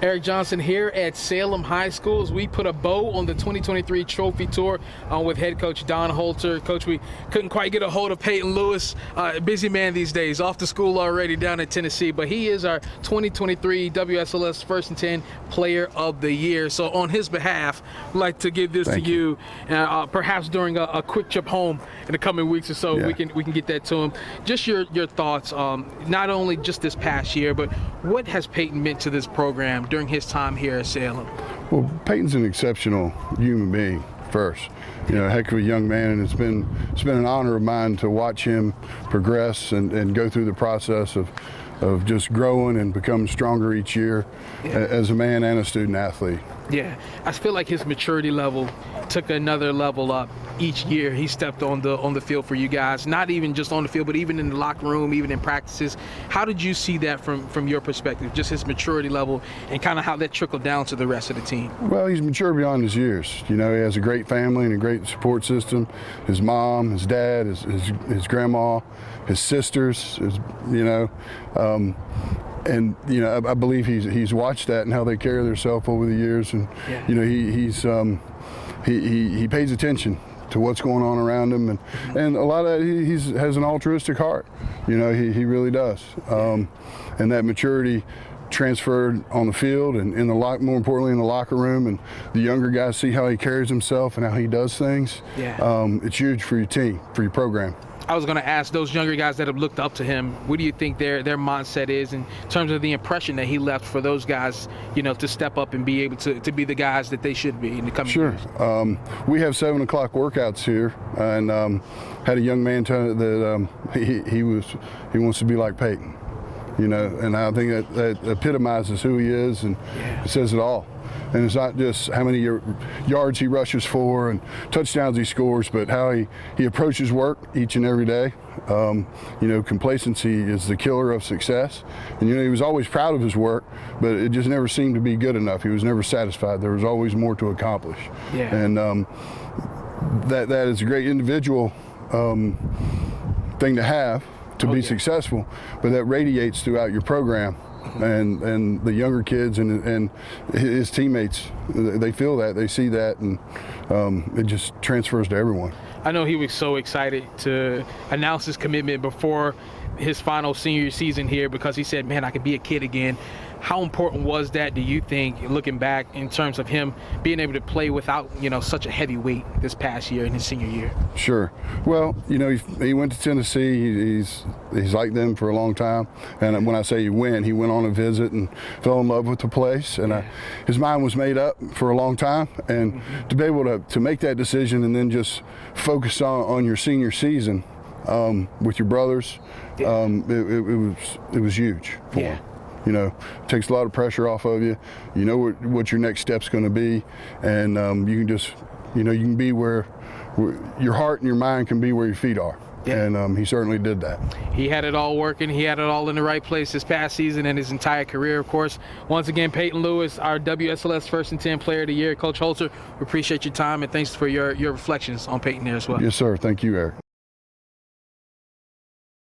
Eric Johnson here at Salem High School as we put a bow on the 2023 Trophy Tour with head coach Don Holter. Coach, we couldn't quite get a hold of Peyton Lewis. Busy man these days, off to school already down in Tennessee, but he is our 2023 WSLS First and 10 Player of the Year. So on his behalf, I'd like to give this to you, perhaps during a quick trip home in the coming weeks or so. We can get that to him. Just your thoughts, not only just this past year, but what has Peyton meant to this program during his time here at Salem? Well, Peyton's an exceptional human being first. You know, a heck of a young man, and it's been an honor of mine to watch him progress and go through the process of just growing and becoming stronger each year as a man and a student athlete. Yeah, I feel like his maturity level took another level up each year he stepped on the field for you guys. Not even just on the field, but even in the locker room, even in practices. How did you see that from your perspective, just his maturity level and kind of how that trickled down to the rest of the team? Well, he's mature beyond his years. You know, he has a great family and a great support system. His mom, his dad, his grandma, his sisters, and you know, I believe he's watched that and how they carry themselves over the years, and you know, he pays attention to what's going on around him, and a lot of that, he has an altruistic heart. You know, he really does, and that maturity transferred on the field and more importantly in the locker room, and the younger guys see how he carries himself and how he does things. It's huge for your team, for your program. I was going to ask those younger guys that have looked up to him, what do you think their mindset is in terms of the impression that he left for those guys, you know, to step up and be able to be the guys that they should be in the coming years? We have 7 o'clock workouts here, and had a young man tell that he wants to be like Peyton, you know, and I think that epitomizes who he is, and it says it all. And it's not just how many yards he rushes for and touchdowns he scores, but how he approaches work each and every day. You know, complacency is the killer of success. And, you know, he was always proud of his work, but it just never seemed to be good enough. He was never satisfied. There was always more to accomplish. And that is a great individual thing to have to be successful, but that radiates throughout your program. And the younger kids and his teammates, they feel that, they see that, and it just transfers to everyone. I know he was so excited to announce his commitment before his final senior season here, because he said, man, I could be a kid again. How important was that, do you think, looking back, in terms of him being able to play without, you know, such a heavy weight this past year in his senior year? Sure. Well, you know, he went to Tennessee. He's liked them for a long time. And when I say he went on a visit and fell in love with the place. And his mind was made up for a long time. And to be able to make that decision and then just focus on your senior season with your brothers, it was huge for him. You know, it takes a lot of pressure off of you. You know what your next step's going to be, and you can just, you know, you can be where your heart and your mind can be where your feet are. And he certainly did that. He had it all working. He had it all in the right place this past season and his entire career, of course. Once again, Peyton Lewis, our WSLS First and 10 Player of the Year. Coach Holter, we appreciate your time, and thanks for your reflections on Peyton there as well. Yes, sir. Thank you, Eric.